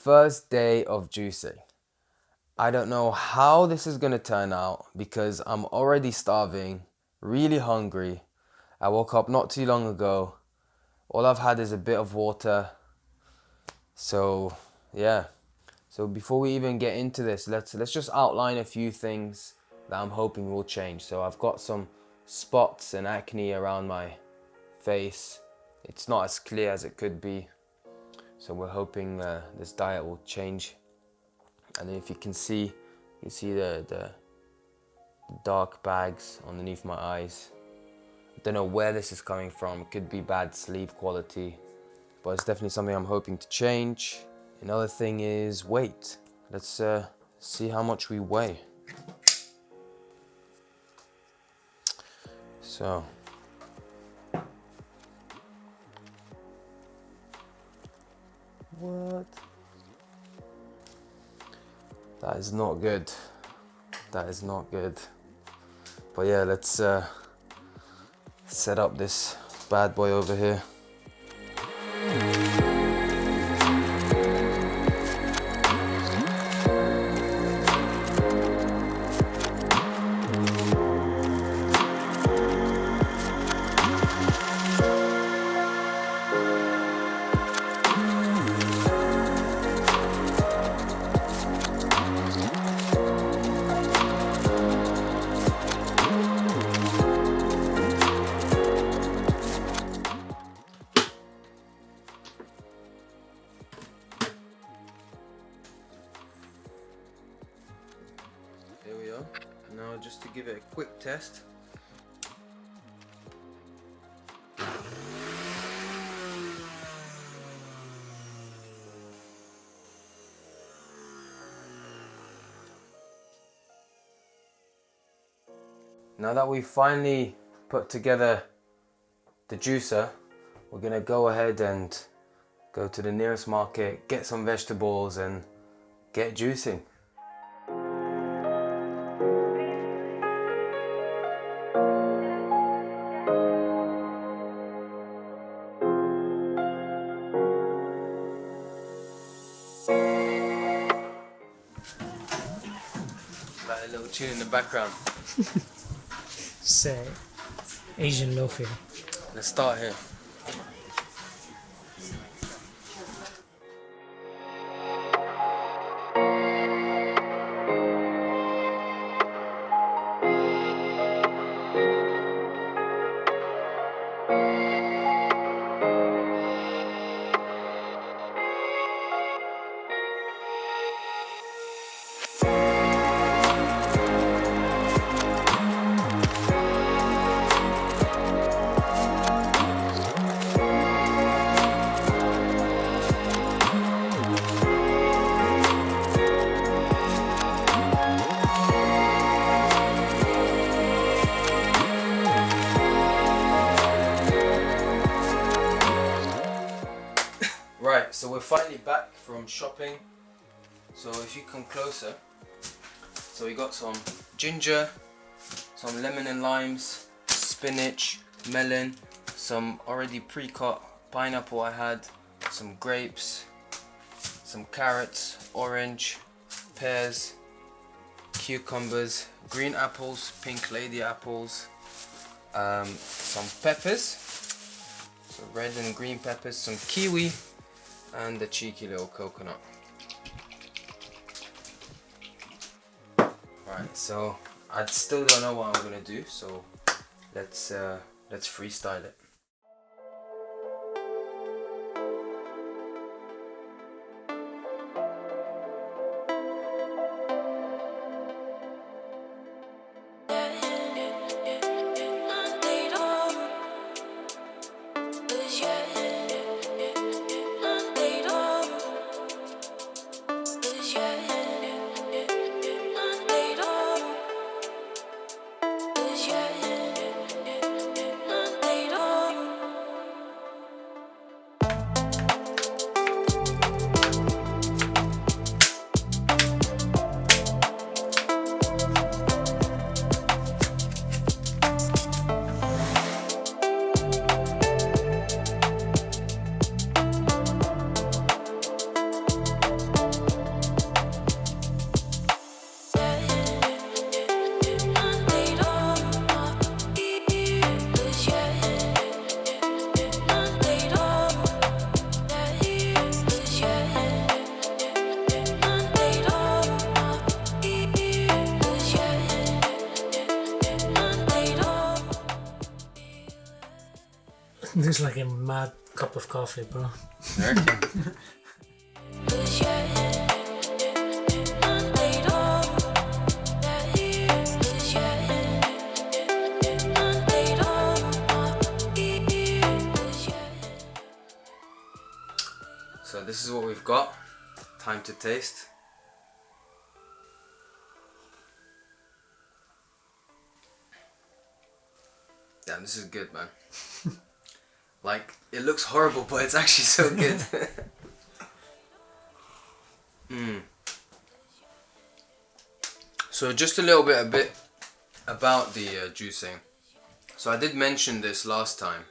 First day of juicing. I don't know how this is going to turn out because I'm already starving, really hungry. I woke up not too long ago. All I've had is a bit of water. So, yeah. So before we even get into this, let's just outline a few things that I'm hoping will change. So I've got some spots and acne around my face. It's not as clear as it could be. So we're hoping this diet will change. And then if you can see, you see the dark bags underneath my eyes. I don't know where this is coming from. It could be bad sleep quality, but it's definitely something I'm hoping to change. Another thing is weight. Let's see how much we weigh. So. What? That is not good. That is not good. But yeah, let's set up this bad boy over here. Here we are. Now just to give it a quick test. Now that we've finally put together the juicer, we're gonna go ahead and go to the nearest market, get some vegetables and get juicing. Like a little tune in the background. Say Asian lofi. Let's start here. Right, so we're finally back from shopping. So if you come closer, so we got some ginger, some lemon and limes, spinach, melon, some already pre-cut pineapple I had, some grapes, some carrots, orange, pears, cucumbers, green apples, pink lady apples, some peppers, so red and green peppers, some kiwi, and the cheeky little coconut. Right, so I still don't know what I'm gonna do, so let's freestyle it. Yeah. Drinks like a mad cup of coffee, bro. So this is what we've got. Time to taste. Damn, this is good, man. Like, it looks horrible, but it's actually so good. So just a little bit about the juicing. So I did mention this last time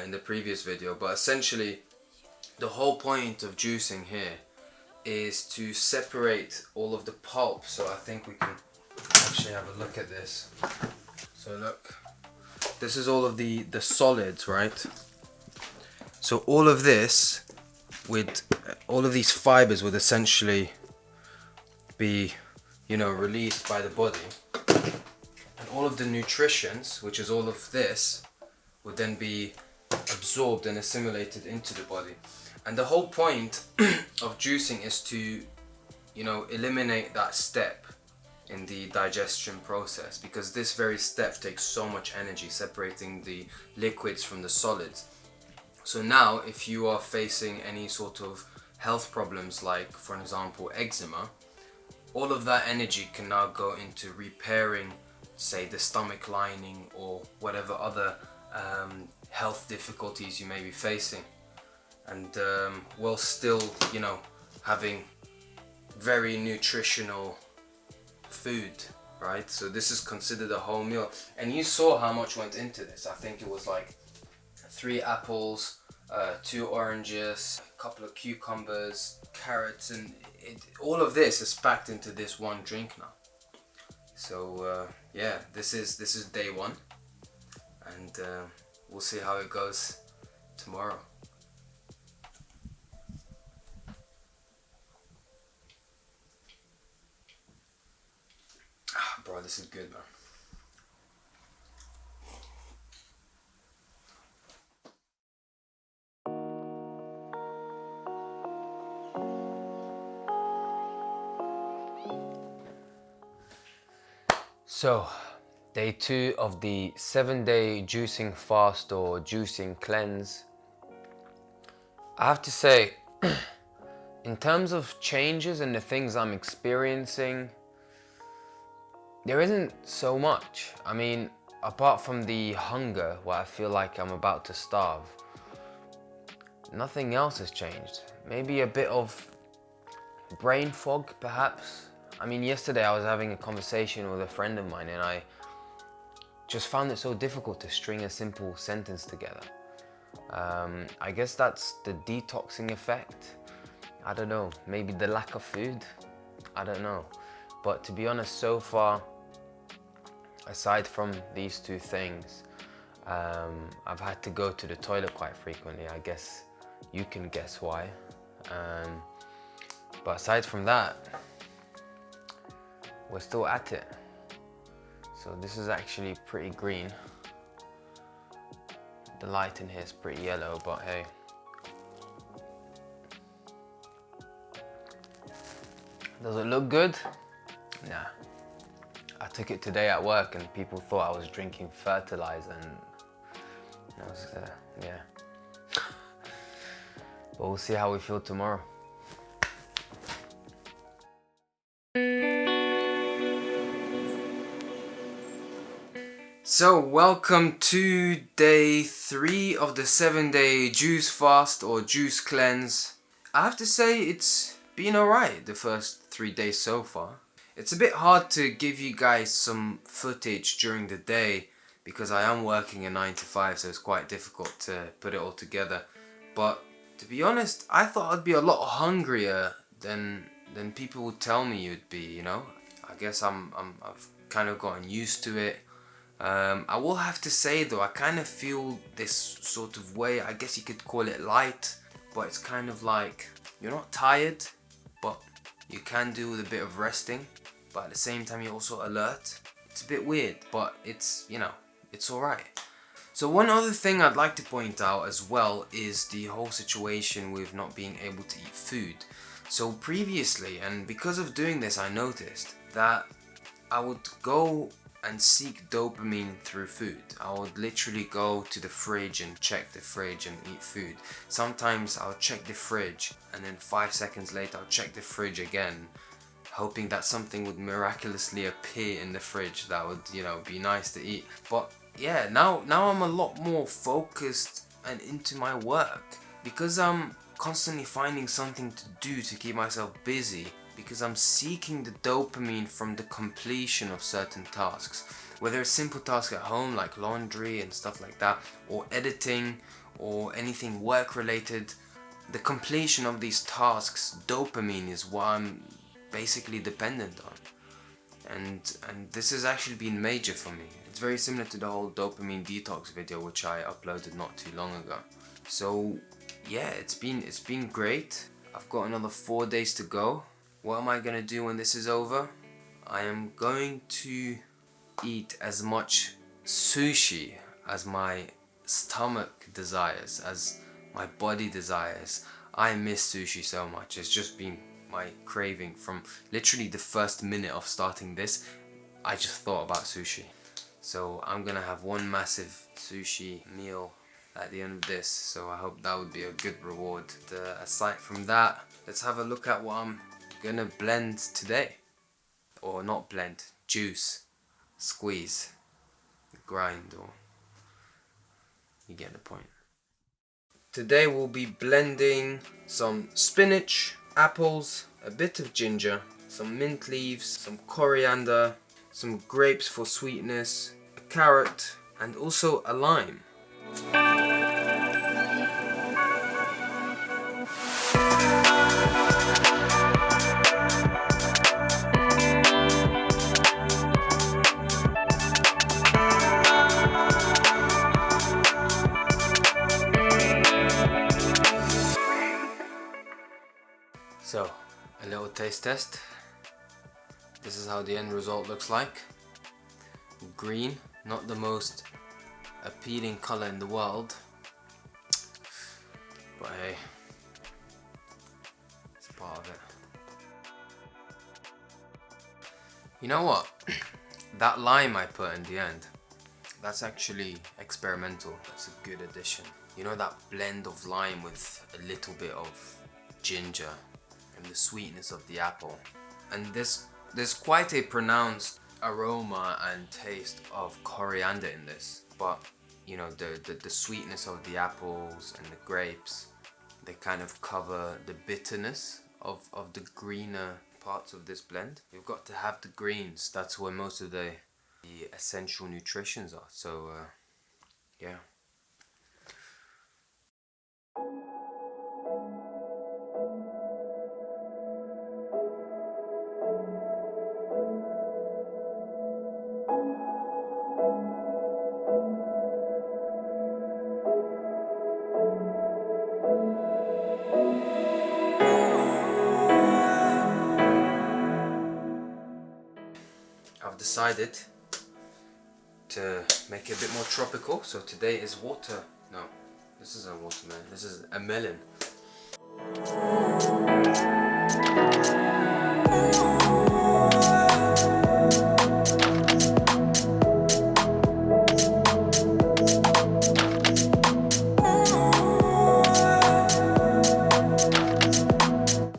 in the previous video, but essentially the whole point of juicing here is to separate all of the pulp. So I think we can actually have a look at this. So look, this is all of the solids, right? So all of this, with all of these fibers, would essentially be, you know, released by the body, and all of the nutritions, which is all of this, would then be absorbed and assimilated into the body. And the whole point of juicing is to, you know, eliminate that step in the digestion process, because this very step takes so much energy, separating the liquids from the solids. So now if you are facing any sort of health problems, like for example eczema, all of that energy can now go into repairing, say, the stomach lining or whatever other health difficulties you may be facing, and while still, you know, having very nutritional food, right? So this is considered a whole meal, and you saw how much went into this. I think it was like 3 apples, 2 oranges, a couple of cucumbers, carrots, and all of this is packed into this one drink now. So yeah, this is day 1, and we'll see how it goes tomorrow. Bro, this is good, man. So, day 2 of the 7-day juicing fast or juicing cleanse. I have to say, in terms of changes and the things I'm experiencing, there isn't so much. I mean, apart from the hunger where I feel like I'm about to starve, nothing else has changed. Maybe a bit of brain fog, perhaps. I mean, yesterday I was having a conversation with a friend of mine and I just found it so difficult to string a simple sentence together. I guess that's the detoxing effect. I don't know, maybe the lack of food. I don't know. But to be honest, so far, aside from these 2 things, I've had to go to the toilet quite frequently. I guess you can guess why. But aside from that, we're still at it. So this is actually pretty green. The light in here is pretty yellow, but hey. Does it look good? Nah. I took it today at work and people thought I was drinking fertilizer, and I was, yeah. But we'll see how we feel tomorrow. So welcome to day 3 of the 7-day juice fast or juice cleanse. I have to say it's been alright the first 3 days so far. It's a bit hard to give you guys some footage during the day because I am working a 9 to 5, so it's quite difficult to put it all together. But to be honest, I thought I'd be a lot hungrier than people would tell me you'd be, you know? I guess I've kind of gotten used to it. I will have to say though, I kind of feel this sort of way. I guess you could call it light, but it's kind of like you're not tired, but you can do with a bit of resting, but at the same time you're also alert. It's a bit weird, but it's, you know, it's alright. So one other thing I'd like to point out as well is the whole situation with not being able to eat food. So previously, and because of doing this, I noticed that I would go and seek dopamine through food. I would literally go to the fridge and check the fridge and eat food. Sometimes I'll check the fridge and then 5 seconds later I'll check the fridge again, hoping that something would miraculously appear in the fridge that would, be nice to eat. But yeah, now I'm a lot more focused and into my work because I'm constantly finding something to do to keep myself busy, because I'm seeking the dopamine from the completion of certain tasks, whether it's simple tasks at home like laundry and stuff like that, or editing, or anything work related. The completion of these tasks, dopamine is what I'm basically dependent on. And this has actually been major for me. It's very similar to the whole dopamine detox video which I uploaded not too long ago. So yeah, it's been great. I've got another 4 days to go. What am I gonna do when this is over? I am going to eat as much sushi as my stomach desires, as my body desires. I miss sushi so much. It's just been my craving from literally the first minute of starting this. I just thought about sushi. So I'm gonna have one massive sushi meal at the end of this. So I hope that would be a good reward. Aside from that, let's have a look at what I'm gonna blend today. Or not blend, juice, squeeze, grind, or you get the point. Today we'll be blending some spinach, apples, a bit of ginger, some mint leaves, some coriander, some grapes for sweetness, a carrot, and also a lime. So, a little taste test. This is how the end result looks like. Green, not the most appealing color in the world, but hey, it's part of it. You know what? That lime I put in the end, that's actually experimental. That's a good addition. You know, that blend of lime with a little bit of ginger and the sweetness of the apple, and there's quite a pronounced aroma and taste of coriander in this, but you know, the sweetness of the apples and the grapes, they kind of cover the bitterness of the greener parts of this blend. You've got to have the greens. That's where most of the essential nutritions are. So yeah. I've decided to make it a bit more tropical, so today is water. No, this isn't a watermelon, this is a melon.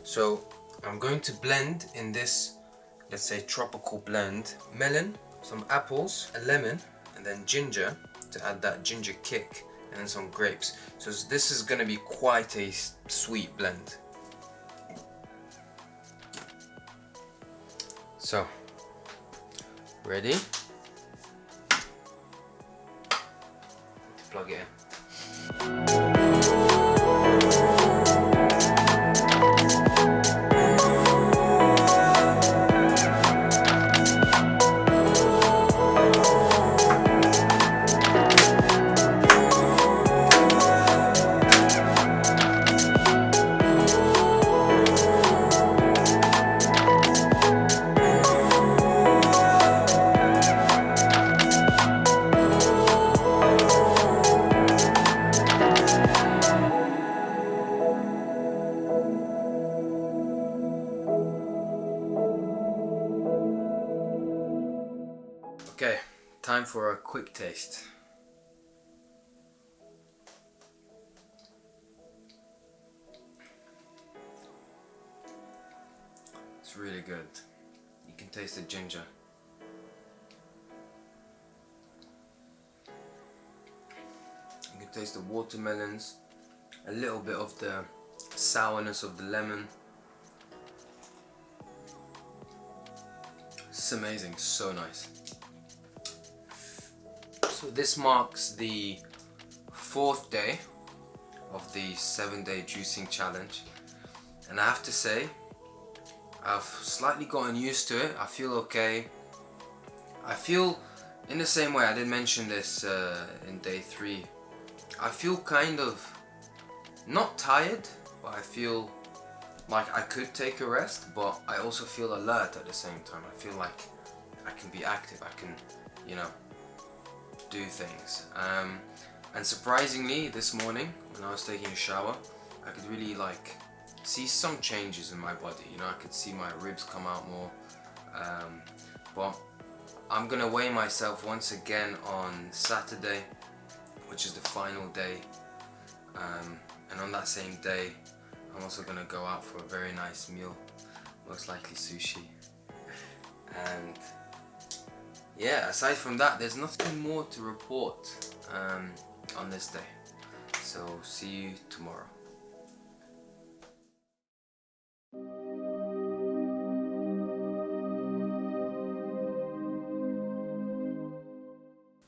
So I'm going to blend in this, let's say, tropical blend, melon, some apples, a lemon, and then ginger to add that ginger kick, and then some grapes. So this is going to be quite a sweet blend. So, ready? Plug it in. Okay, time for a quick taste. It's really good. You can taste the ginger. You can taste the watermelons, a little bit of the sourness of the lemon. It's amazing, so nice. So this marks the 4th day of the 7-day juicing challenge, and I have to say I've slightly gotten used to it. I feel okay. I feel in the same way, I did mention this in day 3, I feel kind of not tired, but I feel like I could take a rest, but I also feel alert at the same time. I feel like I can be active, I can, you know, do things. And surprisingly, this morning when I was taking a shower, I could really like see some changes in my body. You know, I could see my ribs come out more. But I'm gonna weigh myself once again on Saturday, which is the final day. And on that same day, I'm also gonna go out for a very nice meal, most likely sushi. And yeah, aside from that, there's nothing more to report on this day. So see you tomorrow.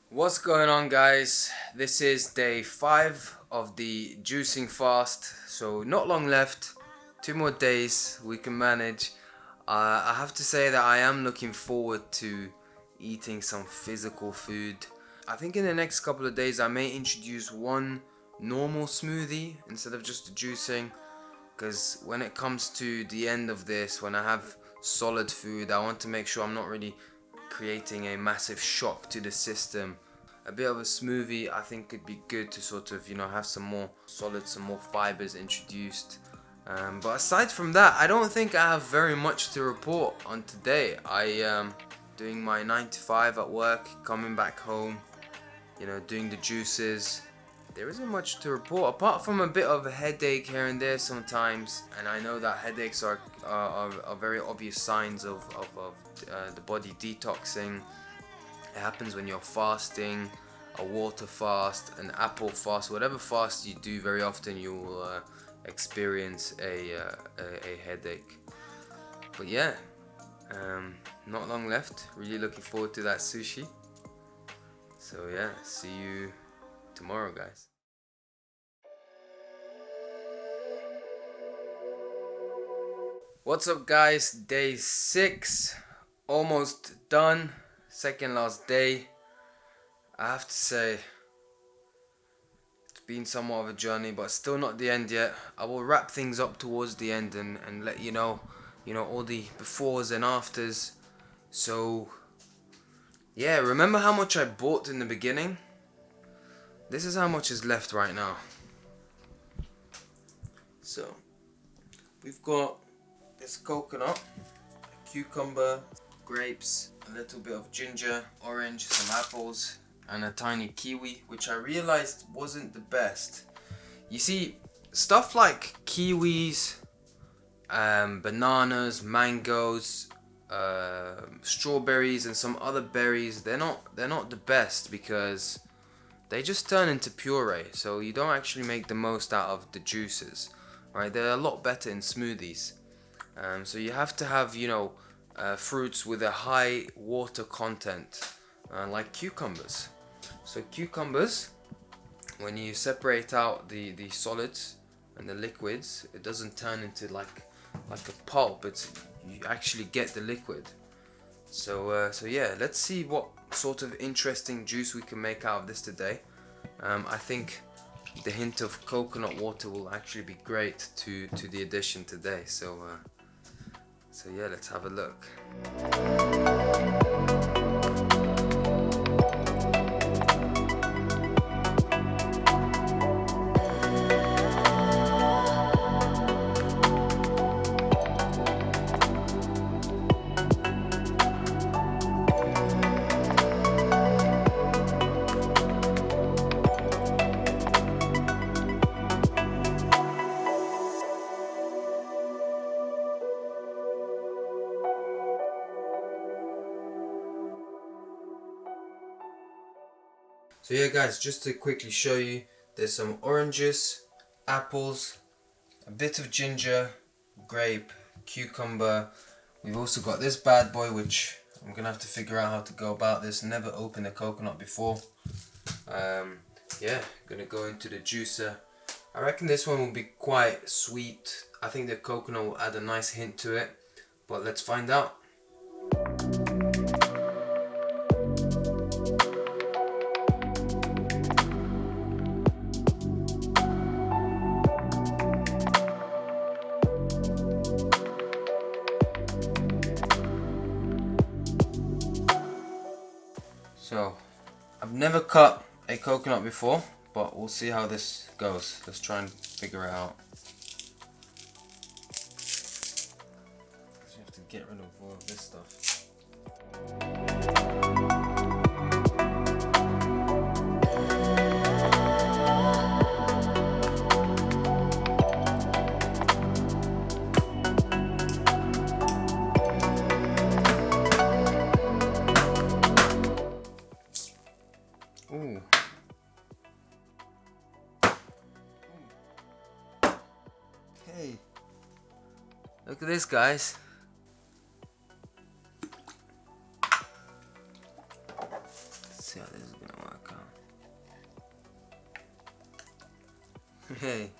What's going on, guys? This is day 5 of the juicing fast, so not long left, 2 more days we can manage. I have to say that I am looking forward to eating some physical food. I think in the next couple of days I may introduce one normal smoothie instead of just the juicing, because when it comes to the end of this, when I have solid food, I want to make sure I'm not really creating a massive shock to the system. A bit of a smoothie I think could be good to sort of, you know, have some more solid, some more fibers introduced. But aside from that, I don't think I have very much to report on today. I am doing my 9 to 5 at work, coming back home, you know, doing the juices. There isn't much to report apart from a bit of a headache here and there sometimes, and I know that headaches are very obvious signs of the body detoxing. It happens when you're fasting, a water fast, an apple fast, whatever fast you do. Very often you will experience a headache. But yeah, not long left. Really looking forward to that sushi. So yeah, see you tomorrow, guys. What's up, guys? Day 6, almost done. Second last day. I have to say it's been somewhat of a journey, but still not the end yet. I will wrap things up towards the end and let you know all the befores and afters. So yeah, remember how much I bought in the beginning? This is how much is left right now. So we've got this coconut, cucumber, grapes, a little bit of ginger, orange, some apples, and a tiny kiwi, which I realized wasn't the best. You see, stuff like kiwis, bananas, mangoes, strawberries, and some other berries, they're not the best because they just turn into puree, so you don't actually make the most out of the juices, right? They're a lot better in smoothies. So you have to have, fruits with a high water content, like cucumbers. So cucumbers, when you separate out the solids and the liquids, it doesn't turn into like a pulp. You actually get the liquid. So yeah, let's see what sort of interesting juice we can make out of this today. I think the hint of coconut water will actually be great to the addition today. So yeah, let's have a look. So yeah guys, just to quickly show you, there's some oranges, apples, a bit of ginger, grape, cucumber. We've also got this bad boy, which I'm gonna have to figure out how to go about this. Never opened a coconut before. Yeah, gonna go into the juicer. I reckon this one will be quite sweet. I think the coconut will add a nice hint to it, but let's find out. So, I've never cut a coconut before, but we'll see how this goes. Let's try and figure it out. So you have to get rid of all of this stuff. Ooh. Hey, look at this, guys. Let's see how this is gonna work out. Hey.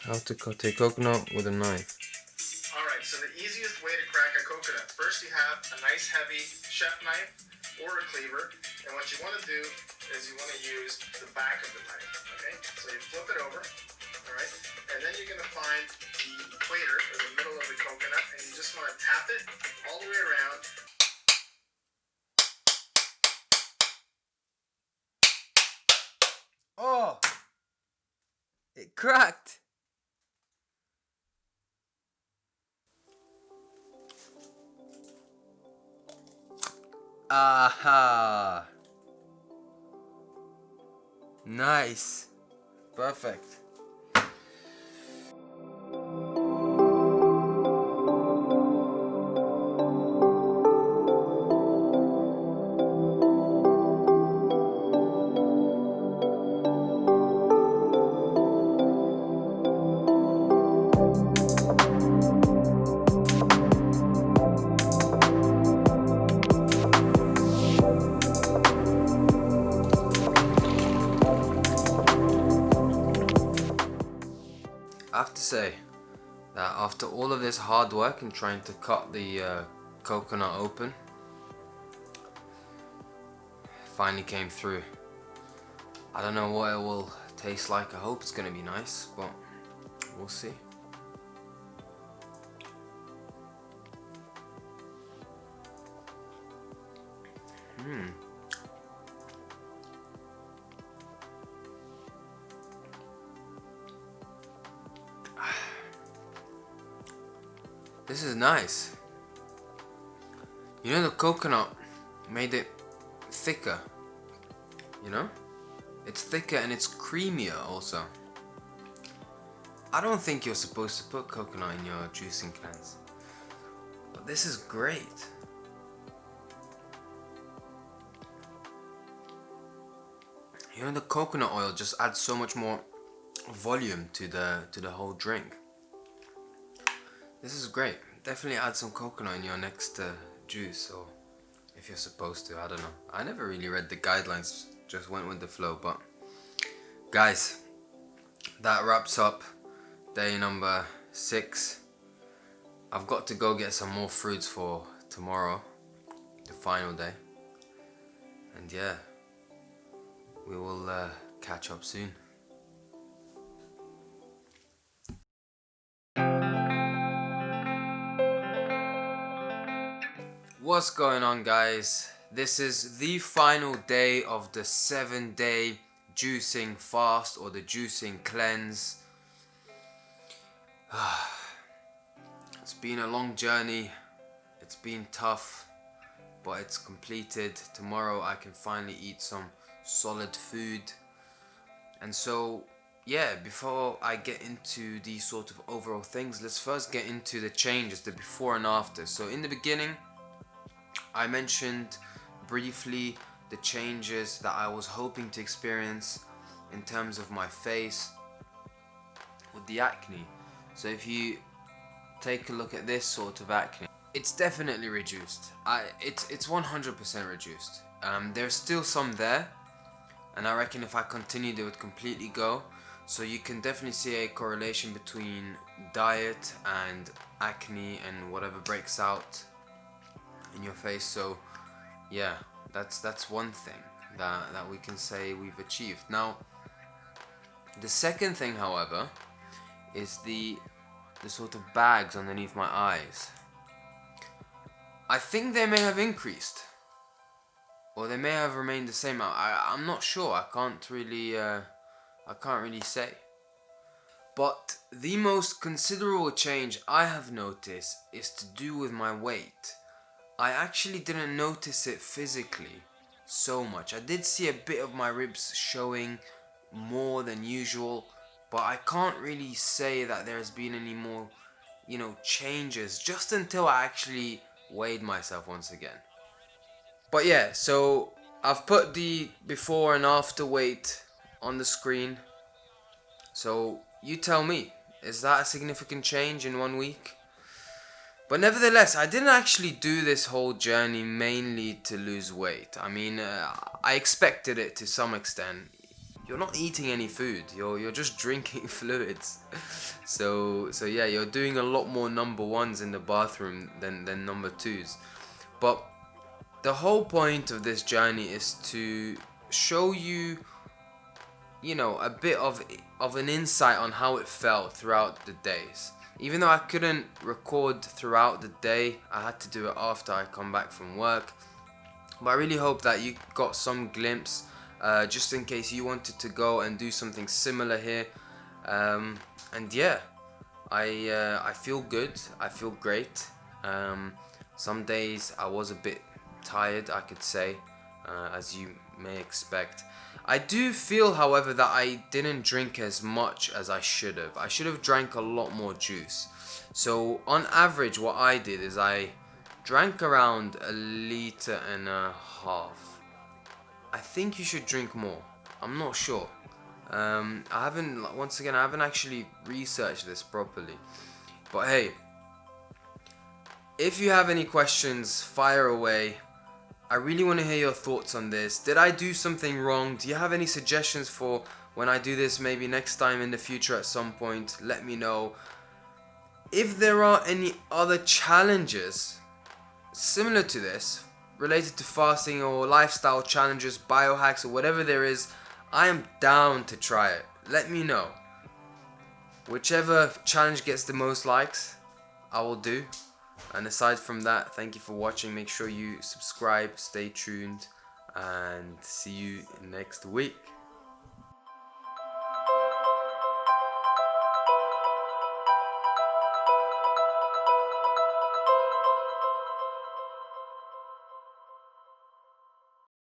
How to cut a coconut with a knife. Alright, so the easiest way to crack a coconut, first you have a nice heavy chef knife or a cleaver, and what you want to do is you want to use the back of the knife, okay? So you flip it over, alright, and then you're going to find the equator, or the middle of the coconut, and you just want to tap it all the way around. Oh! It cracked! Aha! Nice. Perfect. I have to say that after all of this hard work in trying to cut the coconut open, finally came through. I don't know what it will taste like. I hope it's gonna be nice, but we'll see. This is nice. You know, the coconut made it thicker. You know? It's thicker and it's creamier also. I don't think you're supposed to put coconut in your juicing cleanse, but this is great. You know, the coconut oil just adds so much more volume to the whole drink. This is great. Definitely add some coconut in your next juice, or if you're supposed to, I don't know. I never really read the guidelines, just went with the flow. But guys, that wraps up day number 6. I've got to go get some more fruits for tomorrow, the final day. And yeah, we will catch up soon. What's going on, guys? This is the final day of the 7-day juicing fast, or the juicing cleanse. It's been a long journey. It's been tough. but it's completed. Tomorrow I can finally eat some solid food. And so, yeah, before I get into these sort of overall things, let's first get into the changes, the before and after. So in the beginning, I mentioned briefly the changes that I was hoping to experience in terms of my face with the acne. So if you take a look at this sort of acne, it's definitely reduced. It's 100% reduced. There's still some there, and I reckon if I continue, they would completely go. So you can definitely see a correlation between diet and acne and whatever breaks out in your face. So yeah, that's one thing that we can say we've achieved. Now, the second thing, however, is the sort of bags underneath my eyes. I think they may have increased, or they may have remained the same. I'm not sure. I can't really say. But the most considerable change I have noticed is to do with my weight. I actually didn't notice it physically so much. I did see a bit of my ribs showing more than usual, but I can't really say that there's been any more, changes just until I actually weighed myself once again. But yeah, so I've put the before and after weight on the screen. So you tell me, is that a significant change in 1 week? But nevertheless, I didn't actually do this whole journey mainly to lose weight. I mean, I expected it to some extent. You're not eating any food. You're just drinking fluids. So yeah, you're doing a lot more number ones in the bathroom than number twos. But the whole point of this journey is to show you, a bit of an insight on how it felt throughout the days. Even though I couldn't record throughout the day, I had to do it after I come back from work. But I really hope that you got some glimpse, just in case you wanted to go and do something similar here. And yeah, I feel good. I feel great. Some days I was a bit tired, I could say, as you may expect. I do feel, however, that I didn't drink as much as I should have. I should have drank a lot more juice. So on average, what I did is I drank around 1.5 liters. I think you should drink more. I'm not sure. I haven't actually researched this properly. But hey, if you have any questions, fire away. I really want to hear your thoughts on this. Did I do something wrong? Do you have any suggestions for when I do this maybe next time in the future at some point? Let me know. If there are any other challenges similar to this, related to fasting or lifestyle challenges, biohacks, or whatever there is, I am down to try it. Let me know. Whichever challenge gets the most likes, I will do. And aside from that, thank you for watching. Make sure you subscribe, stay tuned, and see you next week.